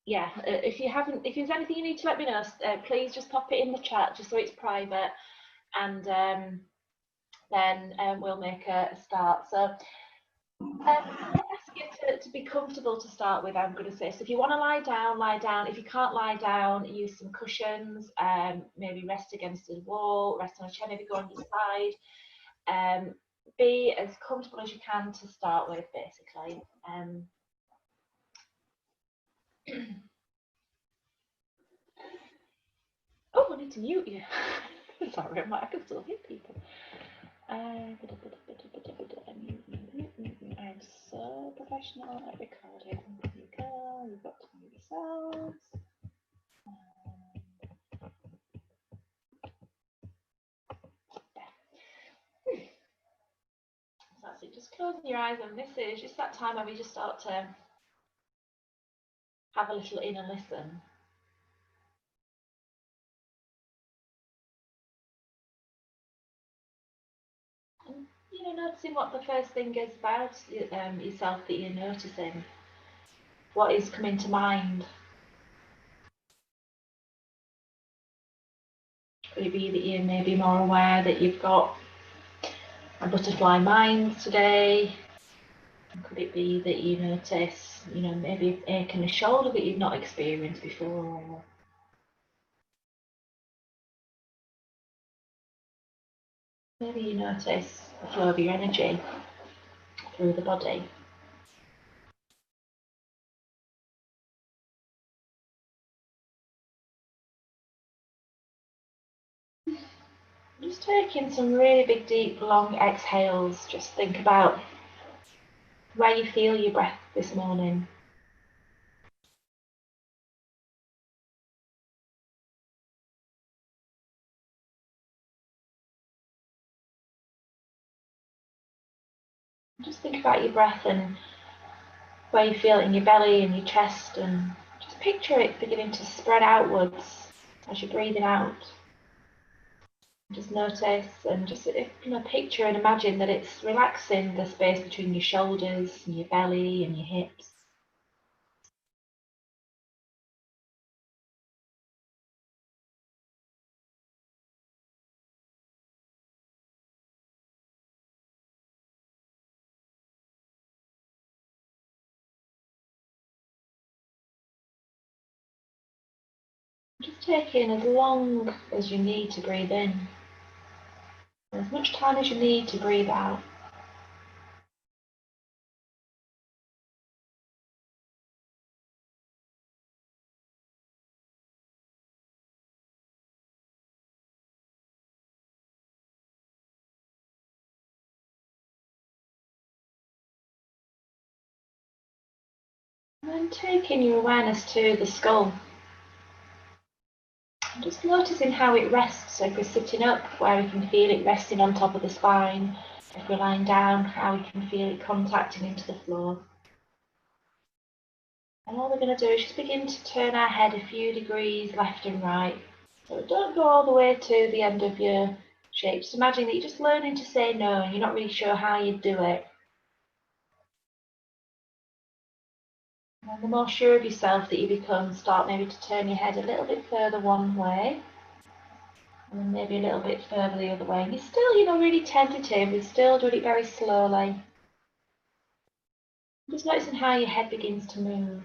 yeah, if there's anything you need to let me know, please just pop it in the chat, just so it's private, and then we'll make a start. So I ask you to be comfortable to start with, I'm going to say. So if you want to lie down, lie down. If you can't lie down, use some cushions, maybe rest against the wall, rest on a chair, maybe go on your side. Be as comfortable as you can to start with, basically. Oh, I need to mute you. Sorry, I can still hear people. I'm so professional at recording. There you go. You've got to mute yourselves. So that's it. Just closing your eyes, and this is just that time where we just start to have a little inner listen. And, noticing what the first thing is about yourself that you're noticing. What is coming to mind? Could it be that you're maybe more aware that you've got a butterfly mind today? Could it be that you notice, maybe an ache in the shoulder that you've not experienced before? Maybe you notice the flow of your energy through the body. Just taking some really big, deep, long exhales. Just think about where you feel your breath this morning. Just think about your breath and where you feel it in your belly and your chest, and just picture it beginning to spread outwards as you're breathing out. Just notice and just picture and imagine that it's relaxing the space between your shoulders and your belly and your hips. Just take in as long as you need to breathe in, as much time as you need to breathe out. And then taking your awareness to the skull. And just noticing how it rests. So if we're sitting up, where we can feel it resting on top of the spine. If we're lying down, how we can feel it contacting into the floor. And all we're going to do is just begin to turn our head a few degrees left and right. So don't go all the way to the end of your shape. Just imagine that you're just learning to say no and you're not really sure how you do it. And the more sure of yourself that you become, start maybe to turn your head a little bit further one way. And then maybe a little bit further the other way. And you're still, really tentative. You're still doing it very slowly. Just noticing how your head begins to move.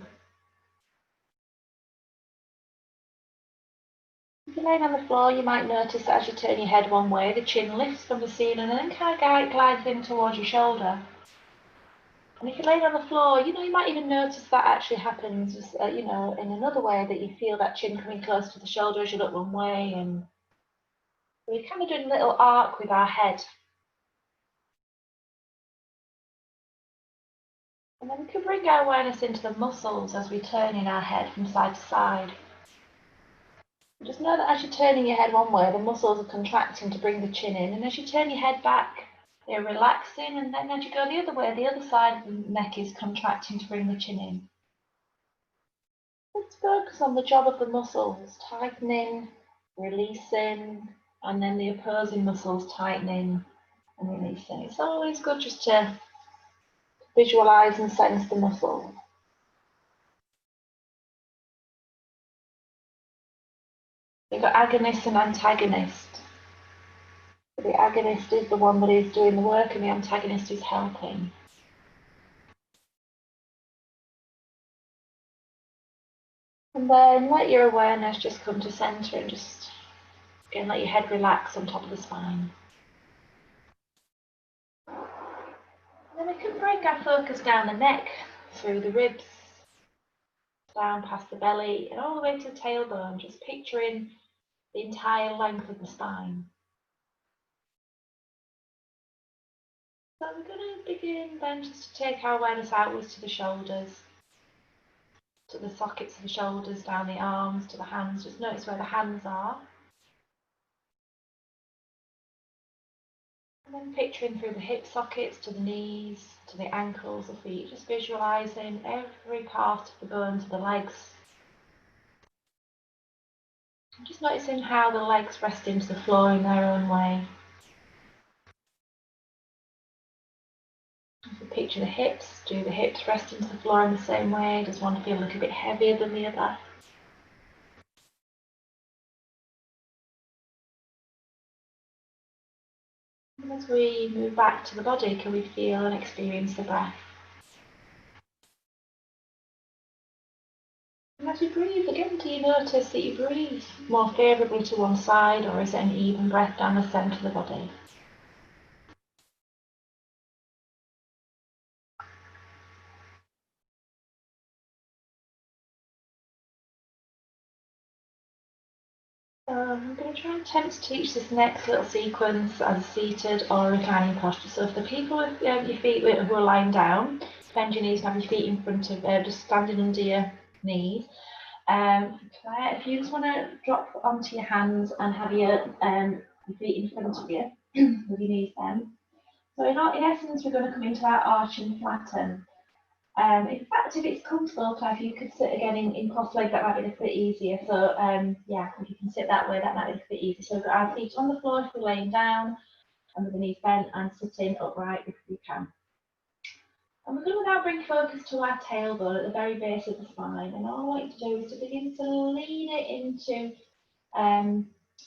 If you're laying on the floor, you might notice that as you turn your head one way, the chin lifts from the ceiling and then kind of glides in towards your shoulder. And if you're laying on the floor, you might even notice that actually happens, in another way, that you feel that chin coming close to the shoulder as you look one way. And we're kind of doing a little arc with our head. And then we can bring our awareness into the muscles as we turn in our head from side to side. Just know that as you're turning your head one way, the muscles are contracting to bring the chin in. And as you turn your head back, they're relaxing. And then as you go the other way, the other side of the neck is contracting to bring the chin in. Let's focus on the job of the muscles, tightening, releasing, and then the opposing muscles tightening and releasing. It's always good just to visualize and sense the muscle. We've got agonist and antagonist. The agonist is the one that is doing the work and the antagonist is helping. And then let your awareness just come to center and just again let your head relax on top of the spine. And then we can bring our focus down the neck, through the ribs, down past the belly and all the way to the tailbone, just picturing the entire length of the spine. So we're going to begin then just to take our awareness outwards to the shoulders, to the sockets of the shoulders, down the arms, to the hands. Just notice where the hands are. And then picturing through the hip sockets to the knees, to the ankles, the feet, just visualising every part of the bones of the legs. And just noticing how the legs rest into the floor in their own way. If you picture the hips, do the hips rest into the floor in the same way? Does one feel a little bit heavier than the other? And as we move back to the body, can we feel and experience the breath? And as we breathe, again, do you notice that you breathe more favourably to one side, or is it an even breath down the centre of the body? I'm going to try and attempt to teach this next little sequence as a seated or reclining posture. So for the people with your feet who are lying down, bend your knees and have your feet in front of, just standing under your knees. Claire, if you just want to drop onto your hands and have your feet in front of you with your knees bent. So in essence, we're going to come into our arch and flatten. In fact, if it's comfortable, Claire, if you could sit again in cross-legged, that might be a little bit easier. So yeah, if you can sit that way, that might be a little bit easier. So we've got our feet on the floor if we're laying down, and with the knees bent, and sitting upright if we can. And we're going to now bring focus to our tailbone at the very base of the spine. And all I want you to do is to begin to lean it into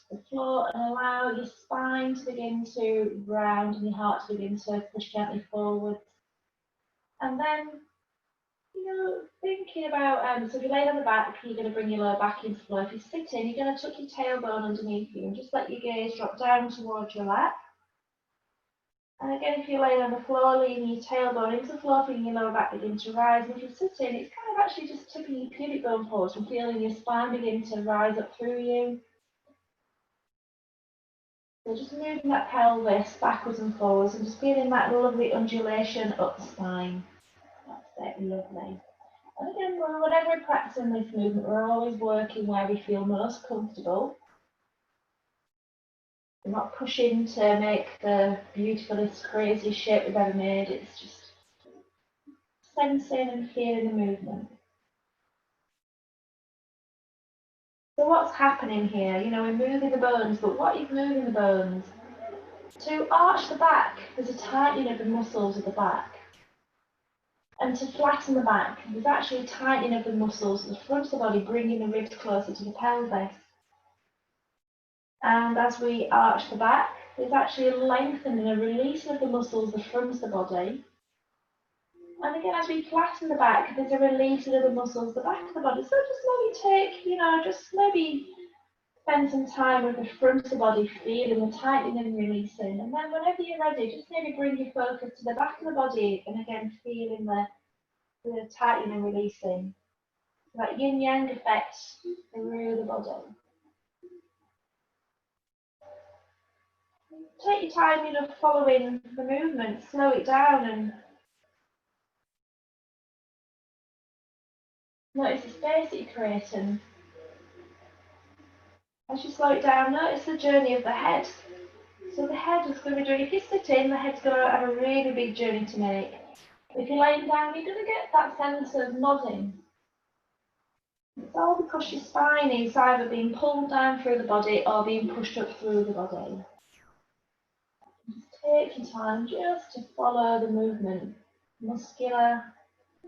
the floor and allow your spine to begin to round and your heart to begin to push gently forward. And then, thinking about, so if you lay on the back, you're going to bring your lower back into the floor. If you're sitting, you're going to tuck your tailbone underneath you and just let your gaze drop down towards your lap. And again, if you're laying on the floor, leaning your tailbone into the floor, feeling your lower back begin to rise. And if you're sitting, it's kind of actually just tipping your pubic bone forwards and feeling your spine begin to rise up through you. So just moving that pelvis backwards and forwards and just feeling that lovely undulation up the spine. That's it, lovely. And again, whenever we're practicing this movement, we're always working where we feel most comfortable. We're not pushing to make the beautifulest, craziest shape we've ever made. It's just sensing and feeling the movement. So what's happening here? We're moving the bones, but what is moving the bones? To arch the back, there's a tightening of the muscles of the back. And to flatten the back, there's actually a tightening of the muscles at the front of the body, bringing the ribs closer to the pelvis. And as we arch the back, there's actually a lengthening, a releasing of the muscles at the front of the body. And again, as we flatten the back, there's a releasing of the muscles at the back of the body. So just maybe take, just maybe spend some time with the front of the body, feeling the tightening and releasing. And then whenever you're ready, just maybe bring your focus to the back of the body and again, feeling the tightening and releasing. That yin-yang effect through the body. Take your time, following the movement, slow it down and notice the space that you're creating. As you slow it down, notice the journey of the head. So the head is going to be doing, if you're sitting, the head's going to have a really big journey to make. If you're laying down, you're going to get that sense of nodding. It's all because your spine is either being pulled down through the body or being pushed up through the body. Just take your time just to follow the movement. Muscular,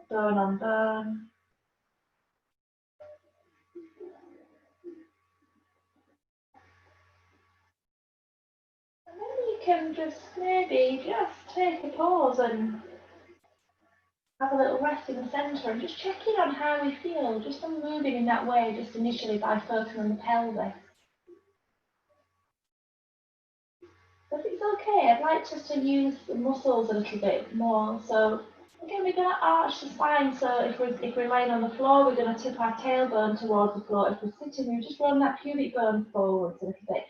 bone on bone. can just maybe just take a pause and have a little rest in the centre and just check in on how we feel, just from moving in that way, just initially by focusing on the pelvis. If it's okay, I'd like us to use the muscles a little bit more. So again, we're going to arch the spine. So if we're lying on the floor, we're going to tip our tailbone towards the floor. If we're sitting, we just run that pubic bone forwards a little bit.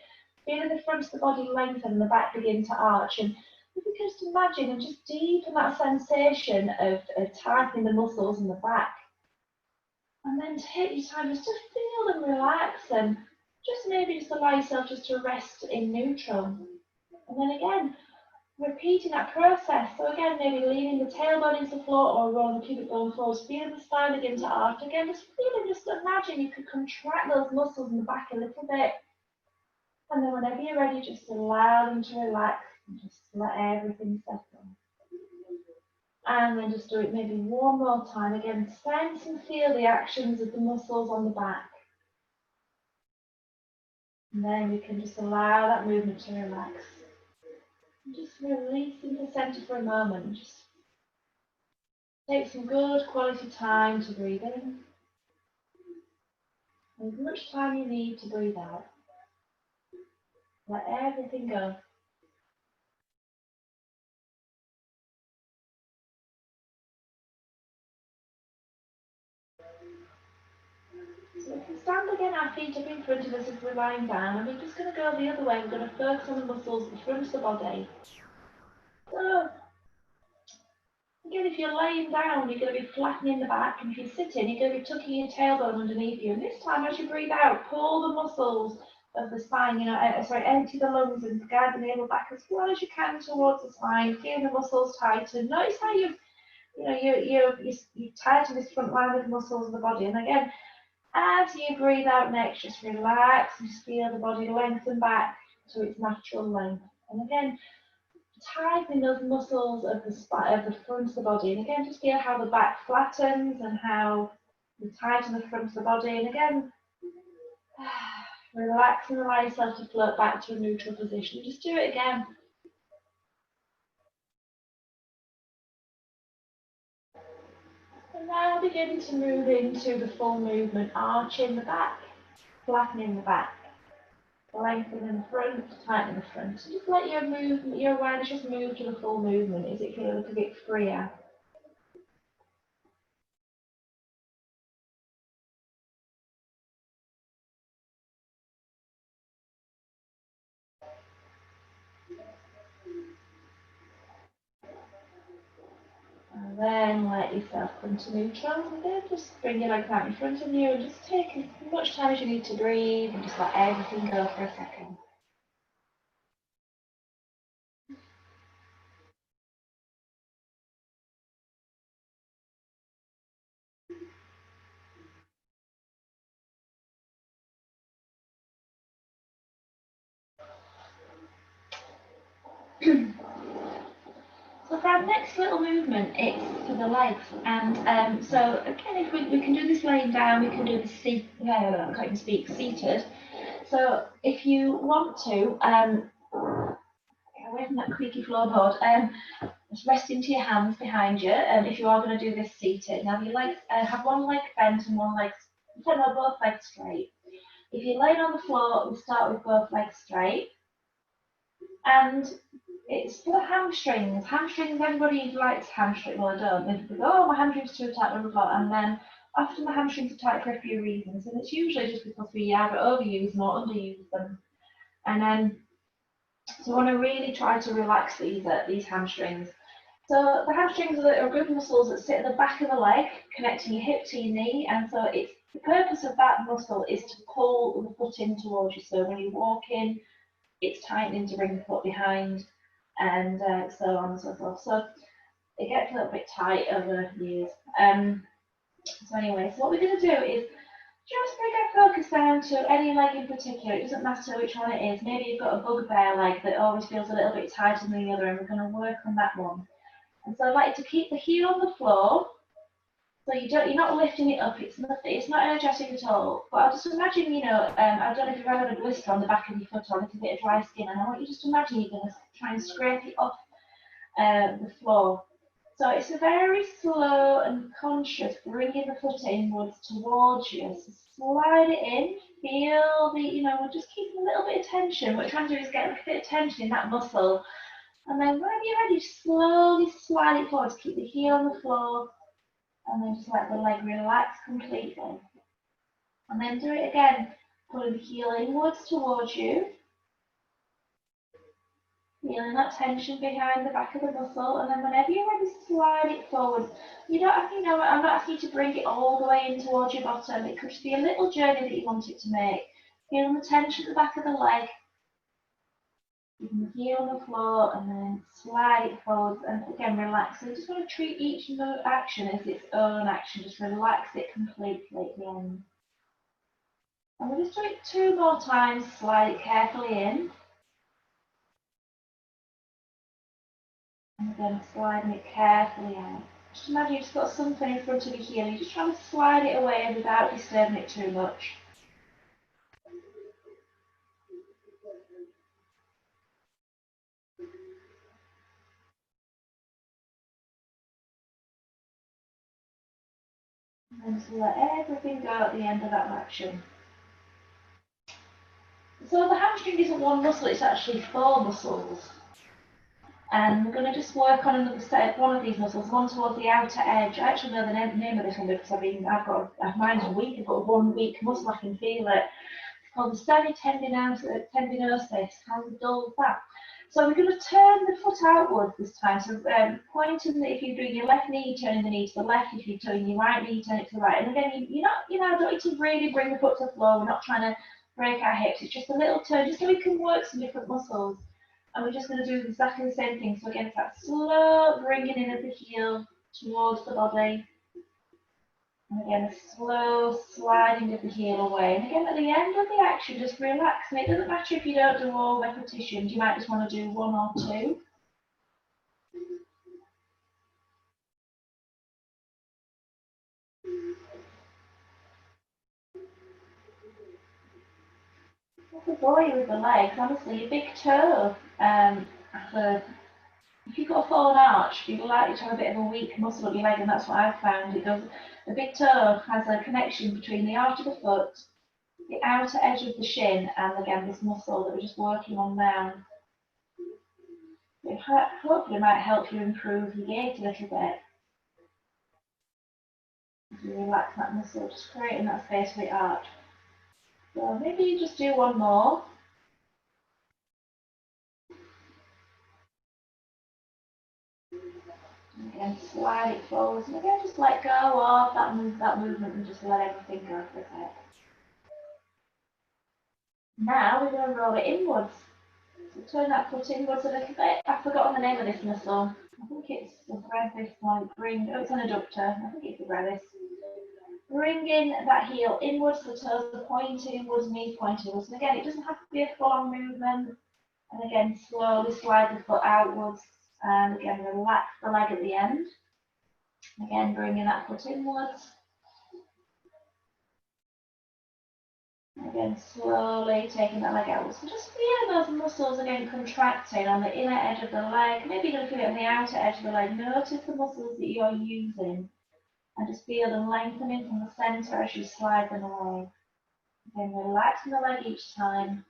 Feeling the front of the body lengthen and the back begin to arch. And if we can just imagine and just deepen that sensation of tightening the muscles in the back. And then take your time just to feel them relax and just maybe just allow yourself just to rest in neutral. And then again, repeating that process. So again, maybe leaning the tailbone into the floor or rolling the pubic bone forwards, feeling the spine begin to arch. Again, just imagine you could contract those muscles in the back a little bit. And then whenever you're ready, just allow them to relax and just let everything settle. And then just do it maybe one more time. Again, sense and feel the actions of the muscles on the back. And then we can just allow that movement to relax. And just release into the centre for a moment. Just take some good quality time to breathe in. And as much time you need to breathe out. Let everything go. So we can stand again, our feet up in front of us as we're lying down, and we're just going to go the other way. We're going to focus on the muscles at the front of the body. So, again, if you're laying down, you're going to be flattening the back, and if you're sitting, you're going to be tucking your tailbone underneath you. And this time, as you breathe out, pull the muscles of the spine, empty the lungs and guide the navel back as far as you can towards the spine. Feel the muscles tighten. Notice how you tighten this front line of muscles of the body. And again, as you breathe out next, just relax and just feel the body lengthen back to its natural length. And again, tightening those muscles of the spine, of the front of the body. And again, just feel how the back flattens and how you tighten the front of the body. And again, relax and allow yourself to float back to a neutral position. Just do it again. And now begin to move into the full movement, arching the back, flattening the back, lengthening the front, tightening the front. So just let your awareness just move to the full movement as it feels a little bit freer. And then let yourself come to neutral, and then just bring your legs out in front of you and just take as much time as you need to breathe and just let everything go for a second. So for our next little movement, it's for the legs. And so again, if we can do this laying down, we can do this I can't even speak, seated. So if you want to, away from that creaky floorboard, just rest into your hands behind you. If you are going to do this seated, now your legs have one leg bent and one leg, both legs straight. If you're laying on the floor, we start with both legs straight. And it's for the hamstrings. Hamstrings, everybody likes hamstrings. Well, I don't. They think, oh, my hamstrings are too tight on the floor. And then often the hamstrings are tight for a few reasons. And it's usually just because we either overuse them or underuse them. And then, so we want to really try to relax these hamstrings. So the hamstrings are a group of muscles that sit at the back of the leg, connecting your hip to your knee. And so it's the purpose of that muscle is to pull the foot in towards you. So when you walk in, it's tightening to bring the foot behind, and so on and so forth. So it gets a little bit tight over years. So anyway, so what we're going to do is just bring our focus down to any leg in particular. It doesn't matter which one it is. Maybe you've got a bugbear leg that always feels a little bit tighter than the other, and we're going to work on that one. And so I'd like you to keep the heel on the floor, So you're not lifting it up. It's not energetic at all. But I'll just imagine, you know, I don't know if you've ever had a blister on the back of your foot or a little bit of dry skin, and I want you just to imagine you're going to try and scrape it off the floor. So it's a very slow and conscious bringing the foot inwards towards you. So slide it in, feel the, you know, we're just keeping a little bit of tension. What we're trying to do is get a bit of tension in that muscle. And then when you're ready, slowly slide it forward. Keep the heel on the floor. And then just let the leg relax completely. And then do it again, pulling the heel inwards towards you. Feeling that tension behind the back of the muscle, and then whenever you're ready, slide it forward. You don't have to, you know, I'm not asking you to bring it all the way in towards your bottom. It could just be a little journey that you want it to make. Feeling the tension at the back of the leg, keeping the heel on the floor, and then slide it forward, and again, relax. So you just want to treat each action as its own action. Just relax it completely at the end. And we'll just do it 2 more times. Slide it carefully in. And again, sliding it carefully out. Just imagine you've just got something in front of your heel. You're just trying to slide it away without disturbing it too much. And just let everything go at the end of that action. So the hamstring isn't one muscle, it's actually 4 muscles. And we're going to just work on another set, one of these muscles, one towards the outer edge. I actually know the name of this one because mine's weak. I've got one weak muscle, I can feel it. It's called the semitendinosus. How dull is that? So we're going to turn the foot outwards this time. So pointing, if you're doing your left knee, turning the knee to the left. If you're doing your right knee, turn it to the right. And again, you're not, you know, don't need to really bring the foot to the floor. We're not trying to break our hips. It's just a little turn, just so we can work some different muscles. And we're just going to do exactly the same thing. So again, it's that slow bringing in of the heel towards the body. And again, a slow sliding of the heel away. And again, at the end of the action, just relax. And it doesn't matter if you don't do all repetitions. You might just want to do 1 or 2. That's a boy with the legs. Honestly, your big toe. If you've got a fallen arch, you're likely to have a bit of a weak muscle of your leg, and that's what I've found. It does. The big toe has a connection between the arch of the foot, the outer edge of the shin, and again this muscle that we're just working on now. It hopefully might help you improve your gait a little bit. As you relax that muscle, just creating that space for the arch. So maybe you just do 1 more. And again, slide it forwards, and again, just let go of that movement and just let everything go for a sec. Now we're going to roll it inwards. So turn that foot inwards a little bit. I've forgotten the name of this muscle. I think it's the brevis, it's an adductor. I think it's the brevis. Bringing that heel inwards, the toes are pointing inwards, knees pointing inwards. And again, it doesn't have to be a full-on movement. And again, slowly slide the foot outwards. And again, relax the leg at the end. Again, bringing that foot inwards. Again, slowly taking that leg outwards. So just feel those muscles again contracting on the inner edge of the leg. Maybe you're going to feel it on the outer edge of the leg. Notice the muscles that you're using. And just feel them lengthening from the center as you slide them away. Again, relaxing the leg each time.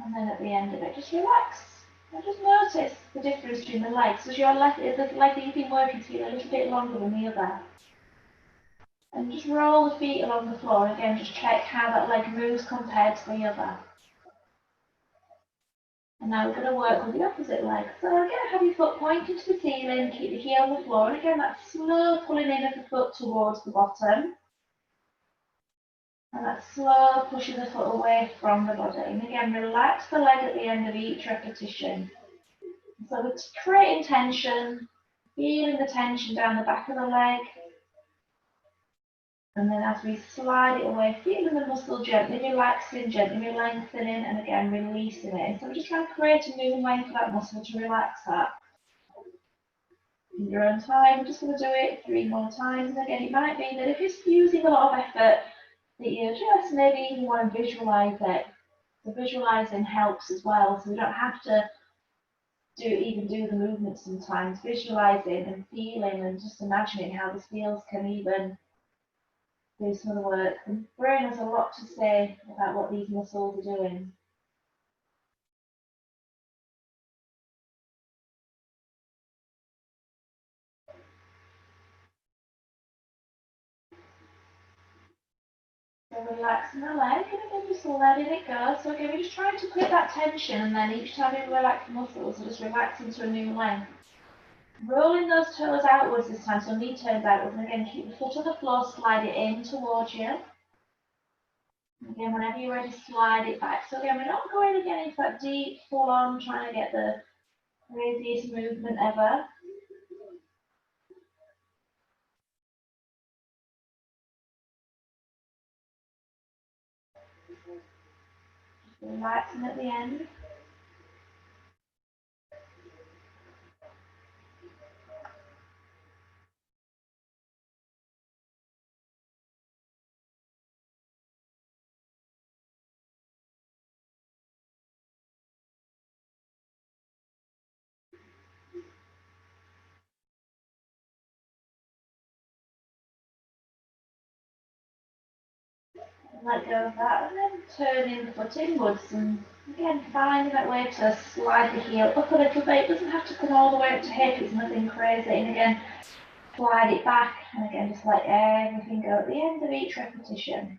And then at the end of it, just relax. And just notice the difference between the legs. Does your leg, the leg that you've been working feel a little bit longer than the other? And just roll the feet along the floor. And again, just check how that leg moves compared to the other. And now we're going to work with the opposite leg. So again, have your foot pointing to the ceiling, keep the heel on the floor. And again, that slow pulling in of the foot towards the bottom. And that slow pushing the foot away from the body. And again, relax the leg at the end of each repetition. So we're creating tension, feeling the tension down the back of the leg. And then as we slide it away, feeling the muscle gently relaxing, gently lengthening, and again releasing it. And so we're just trying to create a new length for that muscle to relax that. In your own time, we're just going to do it 3 more times. And again, it might be that if it's using a lot of effort, that you just maybe even want to visualize it. So visualizing helps as well. So we don't have to even do the movement sometimes. Visualizing and feeling and just imagining how this feels can even do some of the work. The brain has a lot to say about what these muscles are doing. So relaxing the leg and again just letting it go. So again, we're just trying to put that tension and then each time we relax the muscles, so just relax into a new length. Rolling those toes outwards this time, so knee turns outwards, and again keep the foot on the floor, slide it in towards you. Again, whenever you're ready, slide it back. So again, we're not going again into that deep, full on, trying to get the craziest movement ever. Relaxing at the end. Let go of that, and then turning the foot inwards, and again finding that way to slide the heel up a little bit. It doesn't have to come all the way up to hip, it's nothing crazy. And again, slide it back, and again just let everything go at the end of each repetition.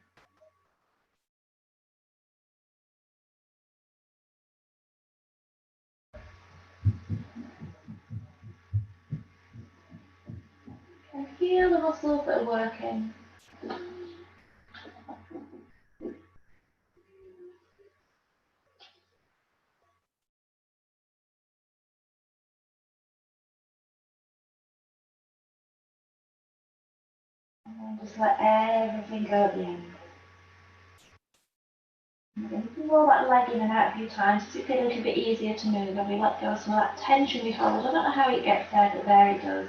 And feel the muscles that are working. And then just let everything go at the end. And again, you can roll that leg in and out a few times so it gets a little bit easier to move, and we let go of some of that tension we hold. I don't know how it gets there, but there it does.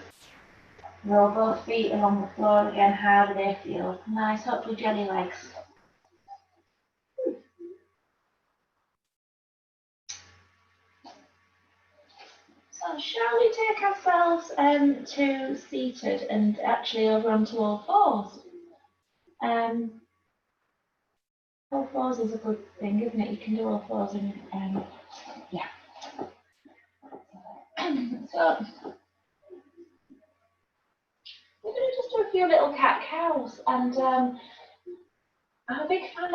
Roll both feet along the floor again. How do they feel? Nice, hopefully jelly legs. So shall we take ourselves to seated and actually over onto all fours? All fours is a good thing, isn't it? You can do all fours and yeah. So we're going to just do a few little cat cows, and I'm a big fan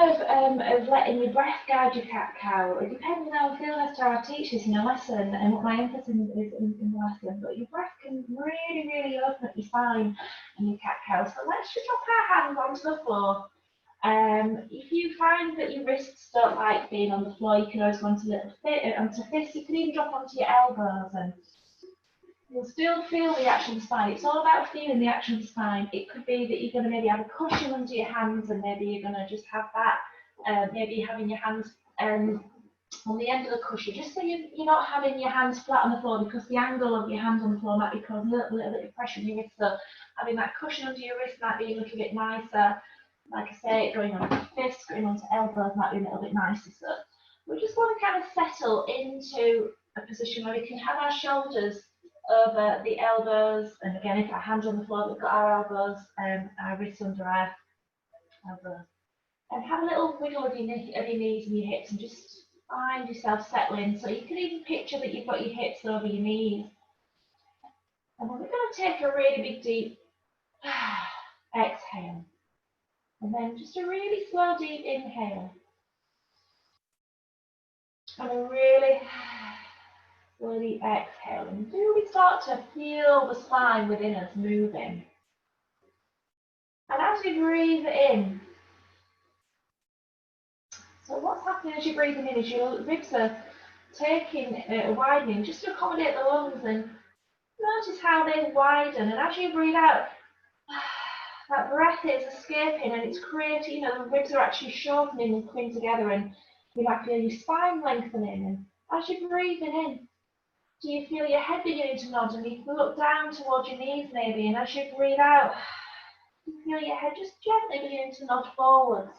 of letting your breath guide your cat cow. It depends on how we feel as to our teachers in a lesson and what my emphasis is in the lesson, but your breath can really, really open up your spine and your cat cow. So let's just drop our hands onto the floor. If you find that your wrists don't like being on the floor, you can always go onto fists. You can even drop onto your elbows, and you'll still feel the action of the spine. It's all about feeling the action of the spine. It could be that you're going to maybe have a cushion under your hands, and maybe you're going to just have that. Maybe having your hands on the end of the cushion, just so you're not having your hands flat on the floor, because the angle of your hands on the floor might be causing a little bit of pressure on your wrist. So having that cushion under your wrist might be a little bit nicer. Like I say, going on to fists, going on to elbows might be a little bit nicer. So we just want to kind of settle into a position where we can have our shoulders over the elbows, and again, if our hands on the floor, we've got our elbows and our wrists under our elbows. And have a little wiggle of your knees and your hips, and just find yourself settling. So you can even picture that you've got your hips over your knees. And then we're going to take a really big deep exhale. And then just a really slow deep inhale. And a really slowly exhale. And do we start to feel the spine within us moving? And as we breathe in, so what's happening as you're breathing in is your ribs are taking, widening just to accommodate the lungs, and notice how they widen. And as you breathe out, that breath is escaping and it's creating, you know, the ribs are actually shortening and coming together, and you might feel your spine lengthening. And as you're breathing in, do you feel your head beginning to nod, and you can look down towards your knees maybe, and as you breathe out, you feel your head just gently beginning to nod forwards.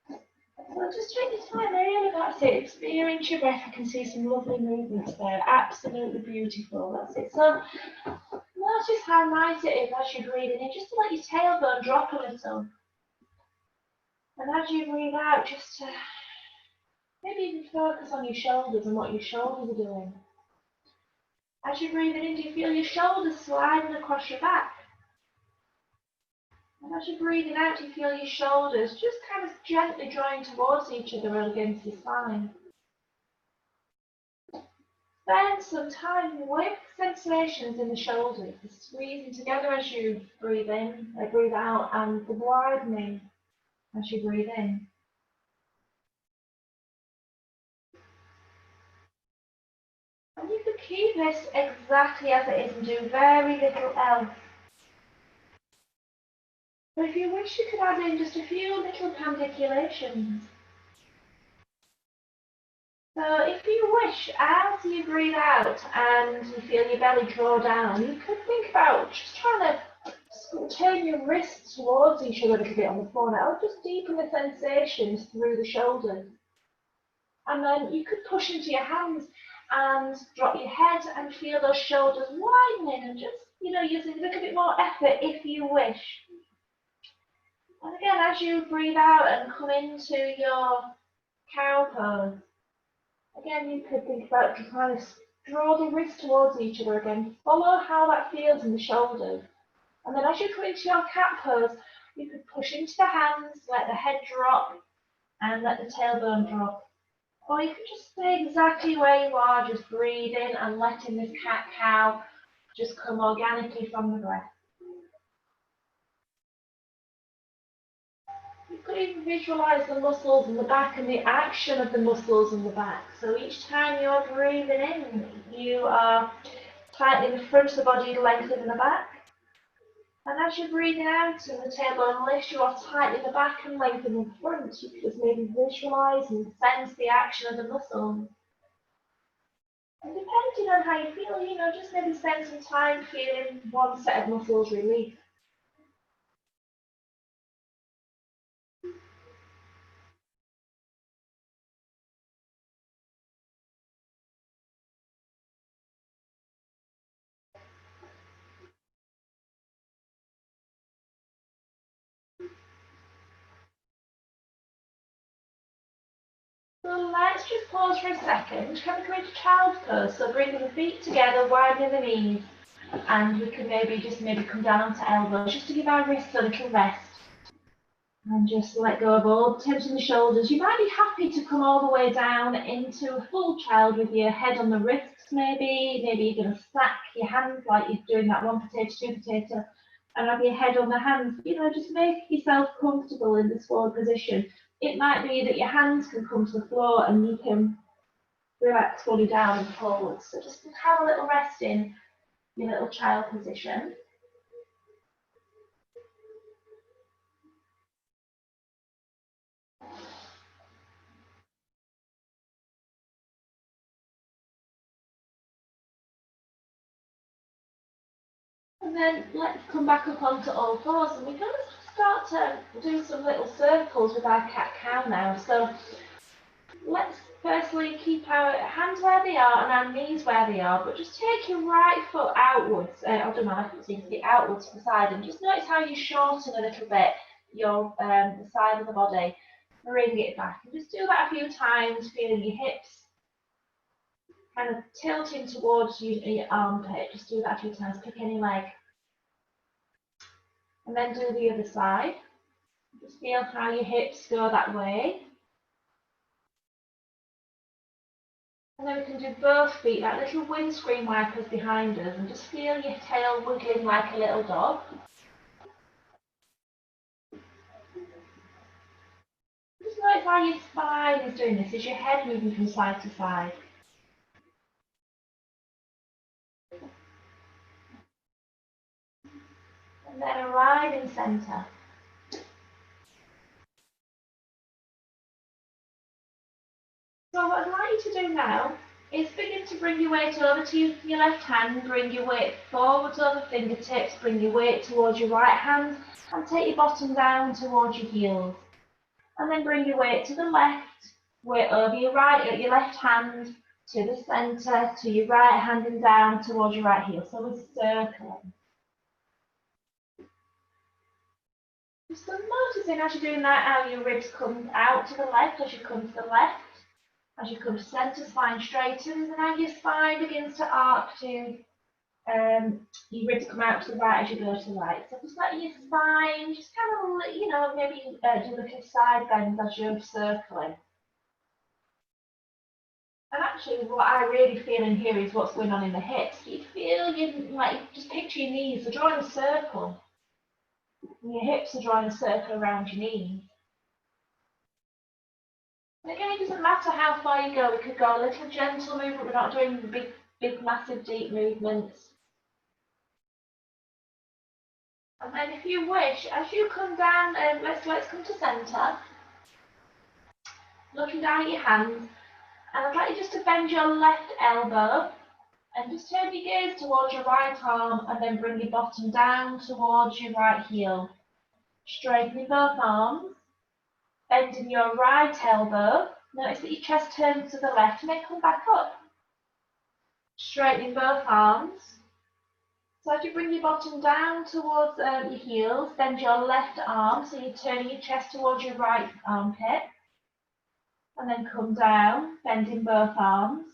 So just take your time, really, that's it. Experience your breath. I can see some lovely movements there. Absolutely beautiful, that's it. So notice how nice it is as you're breathing in, just to let your tailbone drop a little. And as you breathe out, just to maybe even focus on your shoulders and what your shoulders are doing. As you're breathing in, do you feel your shoulders sliding across your back? And as you're breathing out, do you feel your shoulders just kind of gently drawing towards each other against your spine? Spend some time with sensations in the shoulders, the squeezing together as you breathe in, breathe out, and the widening as you breathe in. And you can keep this exactly as it is and do very little else. But if you wish, you could add in just a few little pandiculations. So if you wish, as you breathe out and you feel your belly draw down, you could think about just trying to turn your wrists towards each other a little bit on the floor now, just deepen the sensations through the shoulders. And then you could push into your hands and drop your head and feel those shoulders widening, and just, you know, using a little bit more effort if you wish. And again, as you breathe out and come into your cow pose, again, you could think about trying to draw the wrists towards each other again. Follow how that feels in the shoulders. And then as you come into your cat pose, you could push into the hands, let the head drop, and let the tailbone drop. Or you can just stay exactly where you are, just breathing and letting this cat-cow just come organically from the breath. You could even visualize the muscles in the back and the action of the muscles in the back. So each time you're breathing in, you are tightening the front of the body, lengthening the back. And as you're breathing out and the tailbone lifts, you are tightening the back and lengthening the front. You can just maybe visualize and sense the action of the muscles. And depending on how you feel, you know, just maybe spend some time feeling one set of muscles release. So let's just pause for a second. Can we go into child's pose? So bringing the feet together, widening the knees, and we can maybe come down onto elbows, just to give our wrists a little rest. And just let go of all the tension in the shoulders. You might be happy to come all the way down into a full child with your head on the wrists, maybe. Maybe you're going to stack your hands like you're doing that one potato, two potato, and have your head on the hands. You know, just make yourself comfortable in this forward position. It might be that your hands can come to the floor and you can relax fully down and forward. So just have a little rest in your little child position. And then let's come back up onto all fours, and we're going to start to do some little circles with our cat-cow now. So let's firstly keep our hands where they are and our knees where they are, but just take your right foot outwards, I'll do my left foot, so you can get outwards to the side, and just notice how you shorten a little bit your the side of the body, bring it back, and just do that a few times, feeling your hips kind of tilting towards your armpit. Just do that a few times, pick any leg. And then do the other side. Just feel how your hips go that way. And then we can do both feet, like little windscreen wipers behind us, and just feel your tail wiggling like a little dog. Just notice how your spine is doing this. Is your head moving from side to side? and then arrive in centre. So what I'd like you to do now is begin to bring your weight over to your left hand, bring your weight forwards over fingertips, bring your weight towards your right hand, and take your bottom down towards your heels. And then bring your weight to the left, weight over your left hand, to the centre, to your right hand and down towards your right heel. So we're circling. Just noticing as you're doing that how your ribs come out to the left as you come to the left. As you come to centre, spine straightens, and as your spine begins to arc to your ribs come out to the right as you go to the right. So just letting your spine just kind of, you know, maybe do little side bends as you're circling. And actually, what I really feel in here is what's going on in the hips. You feel just picture your knees. They're drawing a circle. And your hips are drawing a circle around your knees. And again, it doesn't matter how far you go. We could go a little gentle movement. We're not doing big, massive, deep movements. And then, if you wish, as you come down, let's come to centre. Looking down at your hands, and I'd like you just to bend your left elbow, and just turn your gaze towards your right arm, and then bring your bottom down towards your right heel. Straightening both arms. Bending your right elbow. Notice that your chest turns to the left and then come back up. Straightening both arms. So as you bring your bottom down towards your heels, bend your left arm, so you're turning your chest towards your right armpit. And then come down, bending both arms.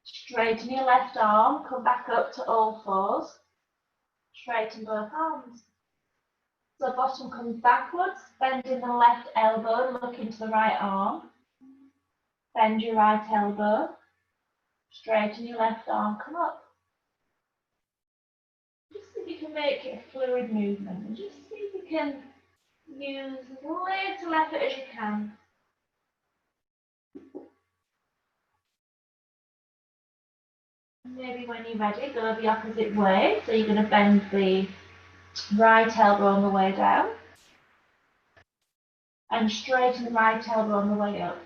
Straighten your left arm, come back up to all fours. Straighten both arms. So bottom comes backwards, bending the left elbow, looking to the right arm. Bend your right elbow, straighten your left arm, come up. Just see if you can make it a fluid movement, and just see if you can use as little effort as you can. Maybe when you're ready, go the opposite way. So you're going to bend the right elbow on the way down, and straighten the right elbow on the way up.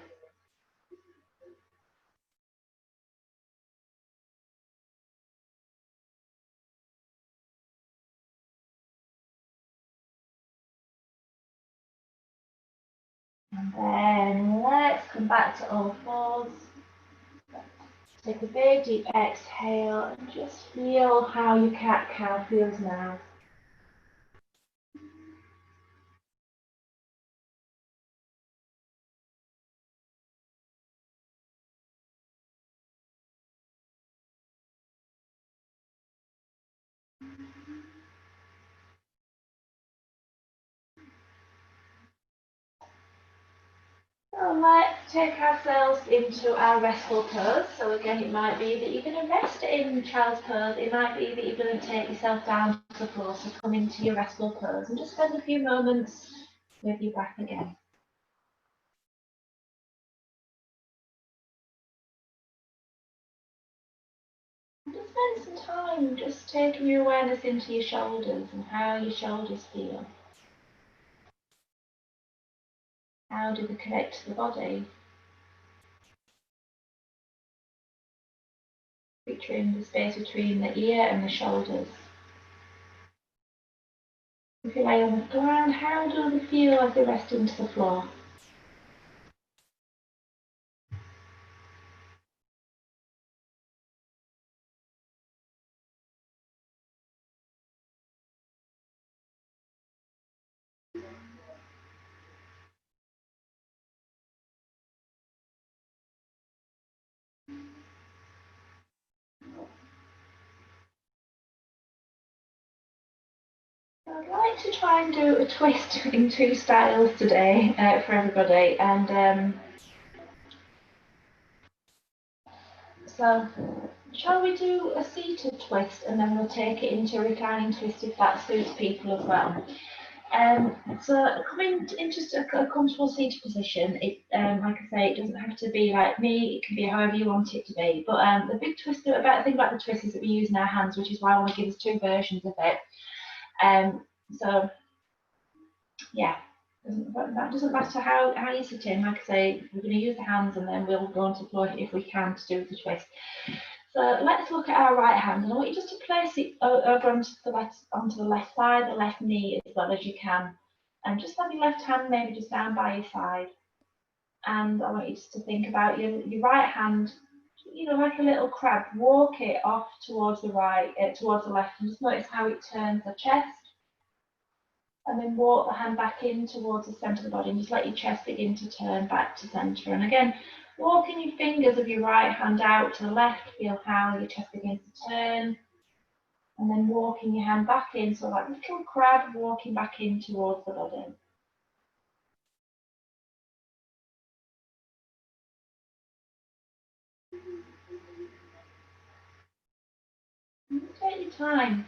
And then let's come back to all fours. Take a big deep exhale and just feel how your cat-cow feels now. So let's take ourselves into our restful pose. So again, it might be that you're going to rest in child's pose. It might be that you're going to take yourself down to the floor, so come into your restful pose and just spend a few moments with your breath again. And just spend some time just taking your awareness into your shoulders and how your shoulders feel. How do they connect to the body? Featuring the space between the ear and the shoulders. If you lay on the ground, how do they feel as they rest into the floor? I'd like to try and do a twist in two styles today for everybody, and so shall we do a seated twist and then we'll take it into a reclining twist if that suits people as well. So coming into a comfortable seated position, it, like I say, it doesn't have to be like me, it can be however you want it to be, but the big twist, the thing about the twist is that we use in our hands, which is why I want to give us two versions of it. So yeah, that doesn't matter how you sit in. Like I say, we're going to use the hands and then we'll go onto the floor if we can to do the twist. So let's look at our right hand, and I want you just to place it over onto the left side, the left knee as well as you can, and just have your left hand maybe just down by your side. And I want you just to think about your right hand, you know, like a little crab. Walk it off towards the right, towards the left, and just notice how it turns the chest. And then walk the hand back in towards the centre of the body and just let your chest begin to turn back to centre. And again, walking your fingers of your right hand out to the left, feel how your chest begins to turn. And then walking your hand back in, so like a little crab walking back in towards the body. Take your time.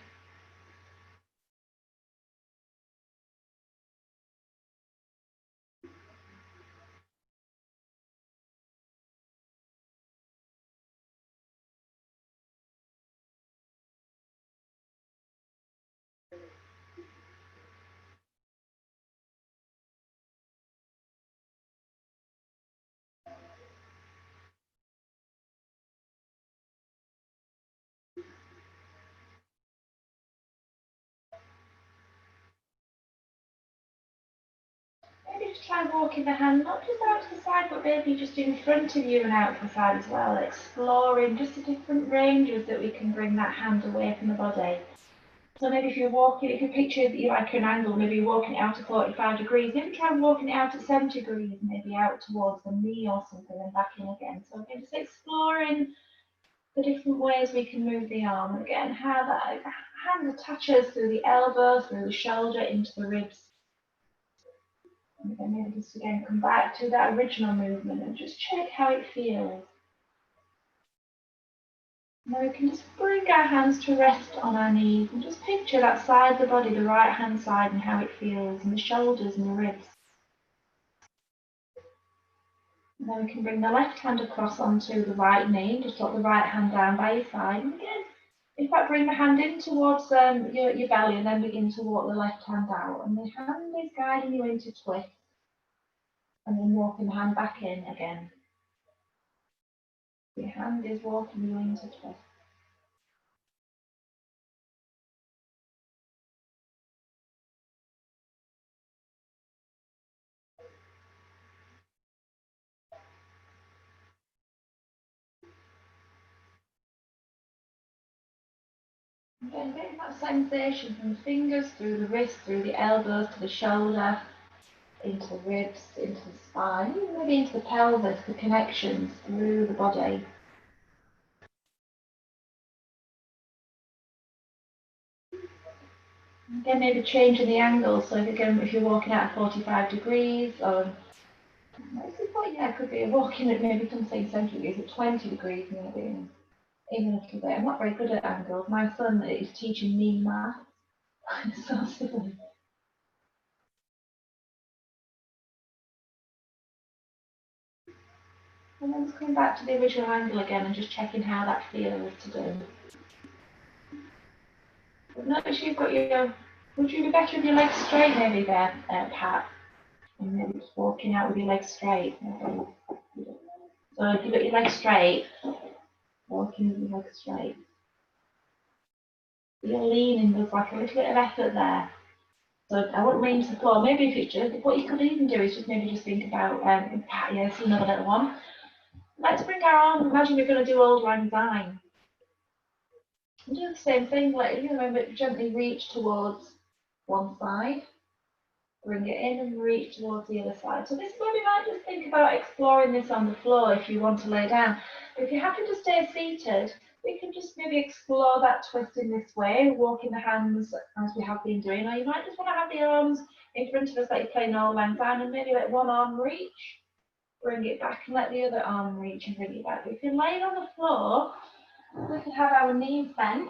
Maybe just try walking the hand not just out to the side, but maybe just in front of you and out to the side as well, exploring just the different ranges that we can bring that hand away from the body. So maybe if you're walking, if you picture that you like an angle, maybe you're walking it out at 45 degrees, maybe try walking it out at 70 degrees, maybe out towards the knee or something and back in again. So again, just exploring the different ways we can move the arm, and again, how that hand attaches through the elbow, through the shoulder, into the ribs. And then maybe just again come back to that original movement and just check how it feels. Now we can just bring our hands to rest on our knees and just picture that side of the body, the right hand side, and how it feels, and the shoulders and the ribs. And then we can bring the left hand across onto the right knee, just drop the right hand down by your side. And again, in fact, bring the hand in towards your belly and then begin to walk the left hand out. And the hand is guiding you into twist. And then walking the hand back in again. Your hand is walking you into twist. Again, getting that sensation from the fingers through the wrist, through the elbows to the shoulder, into the ribs, into the spine, even maybe into the pelvis, the connections through the body. Again, maybe changing the angle. So if you're walking out at 45 degrees, or yeah, it could be walking at maybe something 70 degrees, at 20 degrees maybe, even a little bit. I'm not very good at angles. My son is teaching me math. It's so silly. And then just coming back to the original angle again and just checking how that feels to do. But notice you've got would you be better with your legs straight maybe there, Pat? And maybe just walking out with your legs straight. So if you've got your legs straight, walking with your legs straight. You're leaning, there's like a little bit of effort there. So I wouldn't lean to the floor. Maybe if you just, what you could even do is just maybe just think about, Pat, yeah, see another little one. Let's bring our arm, imagine you're going to do Old Lang Syne. And do the same thing, like, you know, gently reach towards one side, bring it in and reach towards the other side. So this is where we might just think about exploring this on the floor if you want to lay down. But if you happen to stay seated, we can just maybe explore that twist in this way, walking the hands as we have been doing, or you might just want to have the arms in front of us like you're playing Old Lang Syne and maybe let one arm reach, bring it back and let the other arm reach and bring it back. But if you're laying on the floor, we can have our knees bent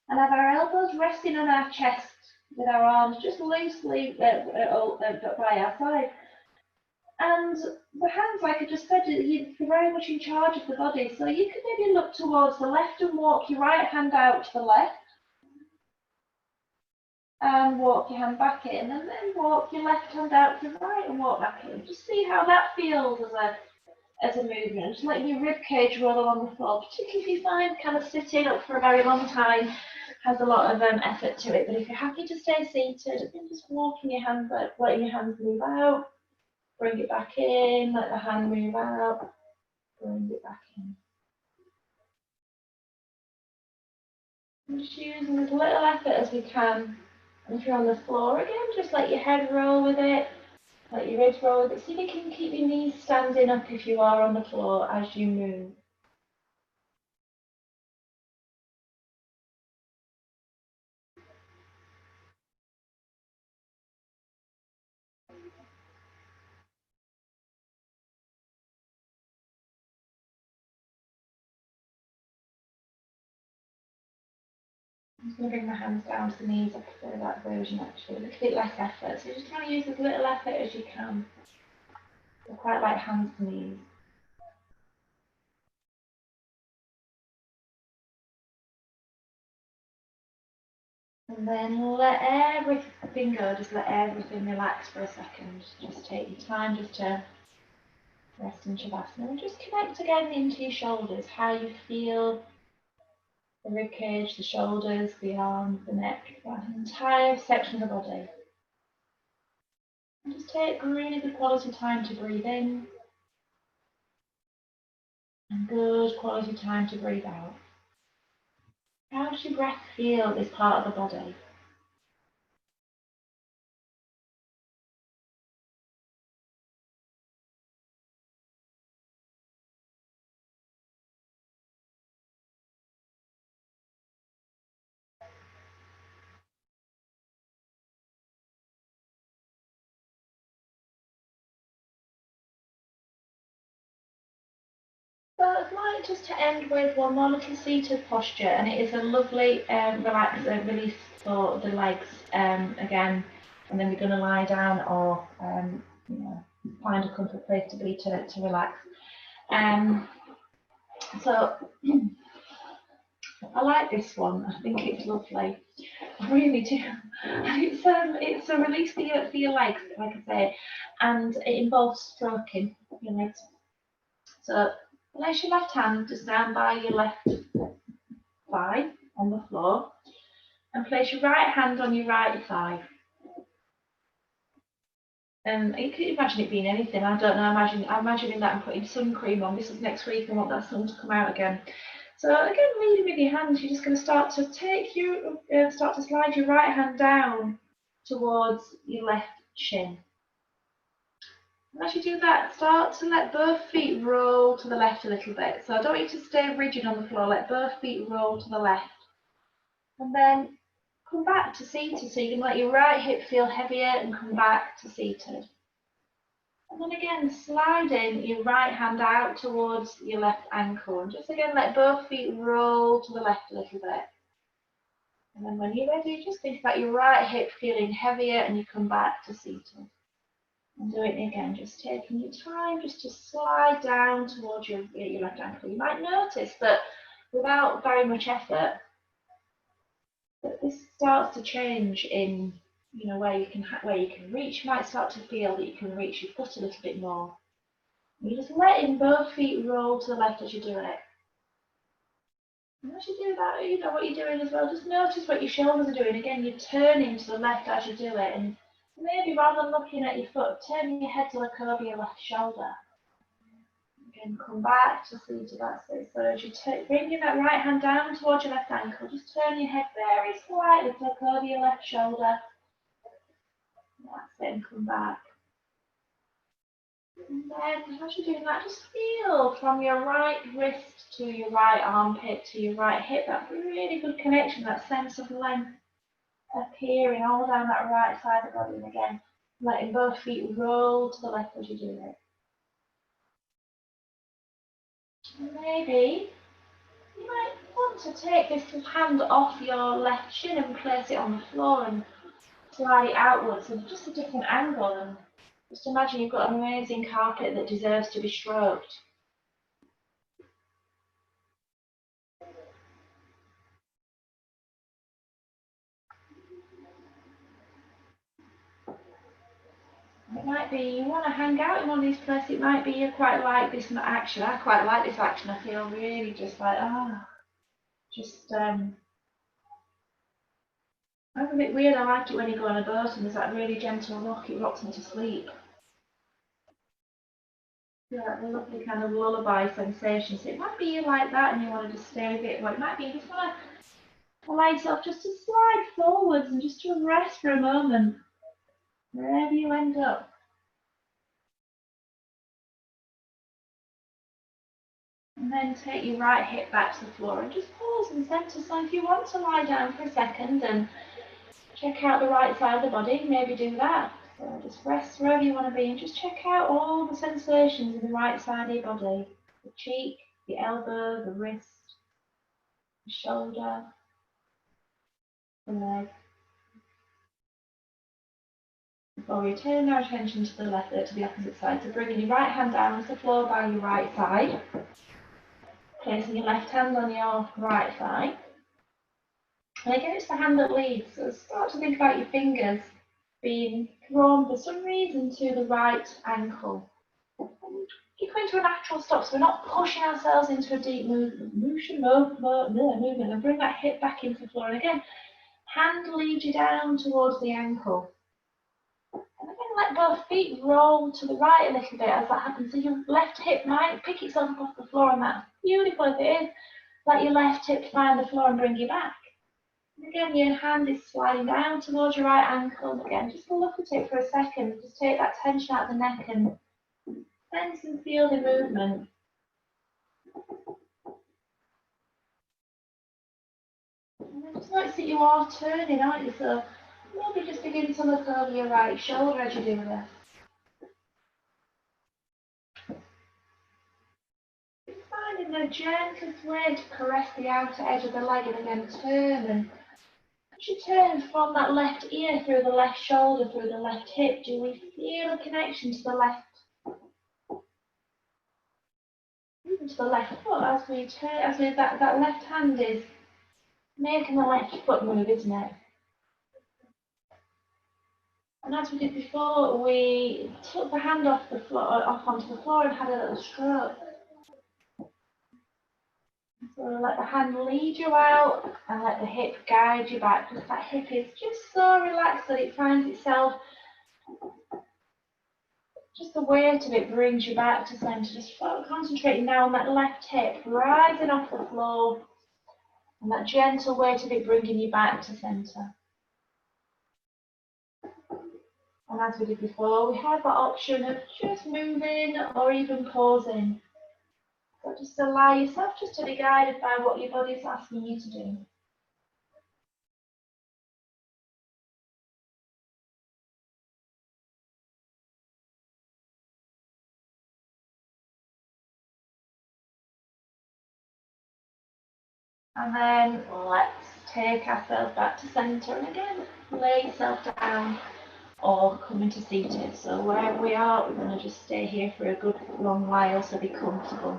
and have our elbows resting on our chest with our arms just loosely by our side. And the hands, like I just said, you're very much in charge of the body. So you can maybe look towards the left and walk your right hand out to the left. And walk your hand back in, and then walk your left hand out to the right and walk back in. Just see how that feels as a movement. Just letting your rib cage roll along the floor, particularly if you find kind of sitting up for a very long time has a lot of effort to it. But if you're happy to stay seated, then just walking your hands out, letting your hands move out, bring it back in, let the hand move out, bring it back in. And just using as little effort as we can. And if you're on the floor again, just let your head roll with it. Let your ribs roll with it. See if you can keep your knees standing up if you are on the floor as you move. I'm just going to bring my hands down to the knees. I prefer that version actually. A little bit less effort. So just try to use as little effort as you can. They're quite like hands to knees. And then let everything go. Just let everything relax for a second. Just take your time just to rest in Shavasana. And just connect again into your shoulders. How you feel the rib cage, the shoulders, the arms, the neck, that entire section of the body. And just take really good quality time to breathe in and good quality time to breathe out. How does your breath feel at this part of the body? So I'd like just to end with one more little seated posture, and it is a lovely release for the legs again, and then we're going to lie down or find a comfort place to be to relax. So I like this one. I think it's lovely. I really do. It's a release for your legs, like I say, and it involves stroking your legs. So place your left hand to stand by your left thigh on the floor, and place your right hand on your right thigh. You can imagine it being anything. I don't know. I'm imagining that I'm putting sun cream on. This is next week. I want that sun to come out again. So again, leading with your hands, you're just going to start to slide your right hand down towards your left shin. And as you do that, start to let both feet roll to the left a little bit. So I don't want you to stay rigid on the floor. Let both feet roll to the left. And then come back to seated. So you can let your right hip feel heavier and come back to seated. And then again, sliding your right hand out towards your left ankle. And just again, let both feet roll to the left a little bit. And then when you're ready, just think about your right hip feeling heavier and you come back to seated. And do it again, just taking your time just to slide down towards your left ankle. You might notice that without very much effort, that this starts to change in where you can reach. You might start to feel that you can reach your foot a little bit more. You're just letting both feet roll to the left as you do it. And as you do that, you know what you're doing as well. Just notice what your shoulders are doing. Again, you're turning to the left as you do it. And maybe rather than looking at your foot, turn your head to look over your left shoulder. Again, come back to seated. That's it. So as you bring that right hand down towards your left ankle, just turn your head very slightly to look over your left shoulder. That's it, and come back. And then as you're doing that, just feel from your right wrist to your right armpit to your right hip, that really good connection, that sense of length appearing all down that right side of the body. And again, letting both feet roll to the left as you do it. And maybe you might want to take this hand off your left shin and place it on the floor and slide it outwards, so just a different angle. And Just imagine you've got an amazing carpet that deserves to be stroked. It might be you want to hang out in one of these places. It might be you quite like this action. I quite like this action. I feel really just like, I'm a bit weird. I like it when you go on a boat and there's that really gentle rock. It rocks me to sleep. Yeah, like the lovely kind of lullaby sensation. So it might be you like that and you want to just stay a bit. Well, it might be you just want to allow yourself just to slide forwards and just to rest for a moment, wherever you end up. And then take your right hip back to the floor and just pause and centre. So if you want to lie down for a second and check out the right side of the body, maybe do that. So just rest wherever you want to be and just check out all the sensations in the right side of your body. The cheek, the elbow, the wrist, the shoulder, the leg. Before we turn our attention to the left, to the opposite side. So bringing your right hand down onto the floor by your right side. Placing your left hand on your right thigh. And again, it's the hand that leads. So start to think about your fingers being drawn for some reason to the right ankle. Keep going to a natural stop, so we're not pushing ourselves into a deep movement and bring that hip back into the floor. And again, hand leads you down towards the ankle. And again, let both feet roll to the right a little bit as that happens. So your left hip might pick itself up off the floor, and that's beautiful if it is. Let your left hip find the floor and bring you back. And again, your hand is sliding down towards your right ankle. And again, just look at it for a second. Just take that tension out of the neck and sense and feel the movement. And then just notice that you are turning, aren't you? So maybe just begin to look over your right shoulder as you do this. Finding the gentlest way to caress the outer edge of the leg, and again turn. And as you turn from that left ear through the left shoulder, through the left hip, do we feel a connection to the left? Even to the left foot as we turn, that left hand is making the left foot move, isn't it? And as we did before, we took the hand off onto the floor and had a little stroke. So let the hand lead you out and let the hip guide you back, because that hip is just so relaxed that it finds itself, just the weight of it brings you back to centre. Just concentrating now on that left hip rising off the floor and that gentle weight of it bringing you back to centre. And as we did before, we have that option of just moving or even pausing. So just allow yourself just to be guided by what your body is asking you to do. And then let's take ourselves back to centre, and again, lay yourself down or come into seated. So wherever we are, we're going to just stay here for a good long while, so be comfortable.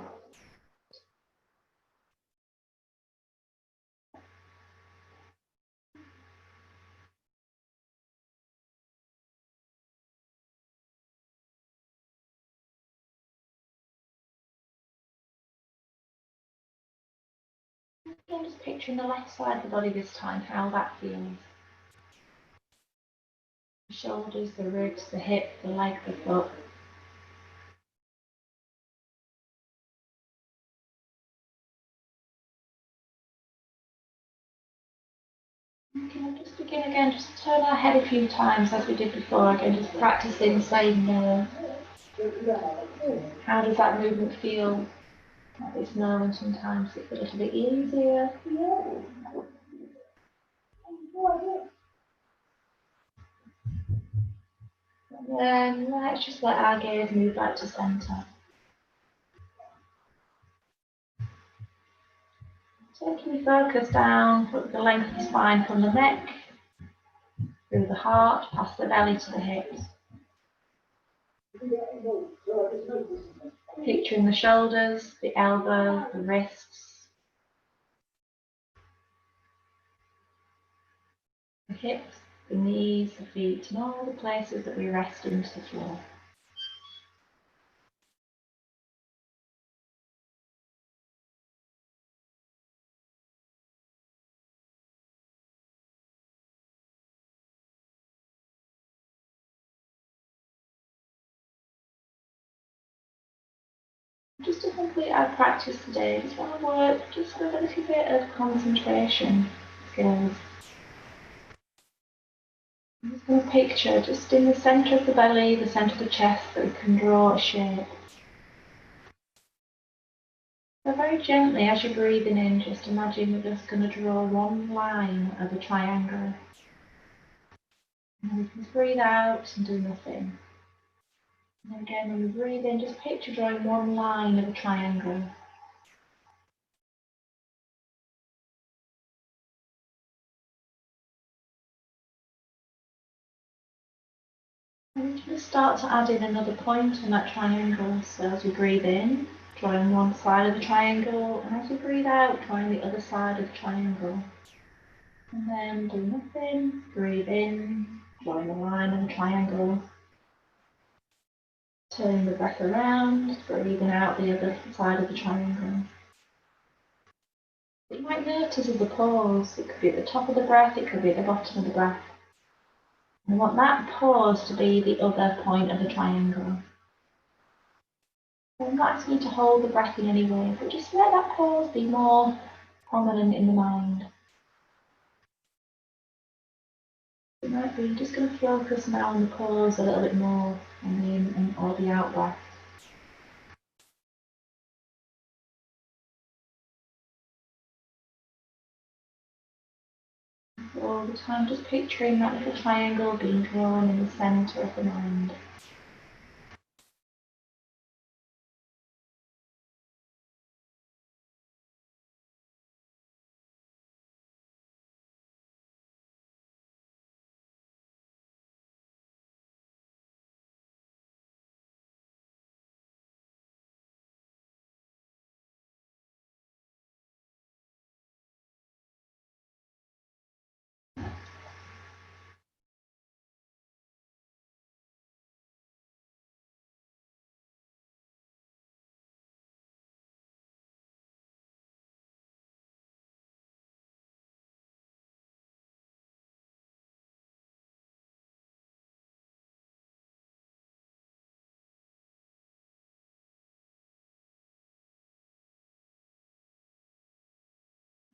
Again, just picturing the left side of the body this time, how that feels. The shoulders, the ribs, the hip, the leg, the foot. Okay, just begin again, just turn our head a few times as we did before, again, just practicing saying no. How does that movement feel at this moment? Sometimes it's a little bit easier. And then let's just let our gaze move back to centre. Taking the focus down, put the length of the spine from the neck, through the heart, past the belly to the hips. Picturing the shoulders, the elbows, the wrists, the hips, the knees, the feet, and all the places that we rest into the floor. Just to complete our practice today, just want to work just with a little bit of concentration skills. I'm just going to picture just in the centre of the belly, the centre of the chest, that we can draw a shape. So very gently, as you're breathing in, just imagine we're just going to draw one line of a triangle. And we can breathe out and do nothing. And again, when we breathe in, just picture drawing one line of a triangle. And just start to add in another point on that triangle. So as we breathe in, drawing one side of the triangle, and as we breathe out, drawing the other side of the triangle. And then do nothing, breathe in, drawing a line of the triangle. Turning the breath around, breathing out the other side of the triangle. What you might notice is the pause. It could be at the top of the breath, it could be at the bottom of the breath. And I want that pause to be the other point of the triangle. So I'm not asking you to hold the breath in any way, but just let that pause be more prominent in the mind. It might be just going to focus now on the pause a little bit more on the in or the out breath. All the time, just picturing that little triangle being drawn in the centre of the mind.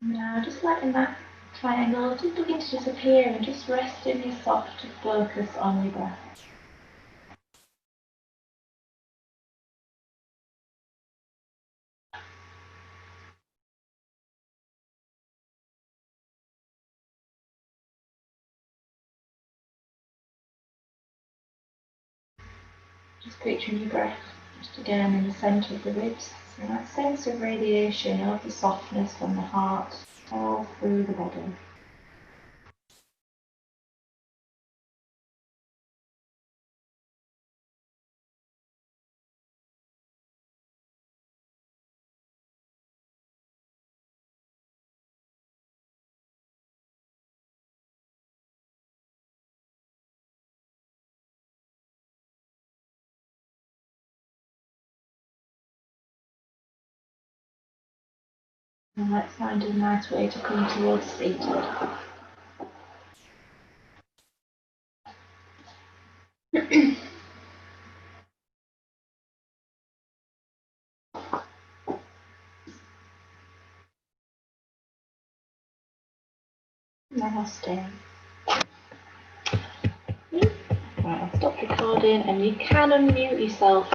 Now just letting that triangle just begin to disappear and just resting your soft focus on your breath. Just picturing your breath just again in the centre of the ribs. So that sense of radiation of the softness from the heart all through the body. And let's find a nice way to come towards seated. Namaste. Right, I'll stop recording and you can unmute yourself.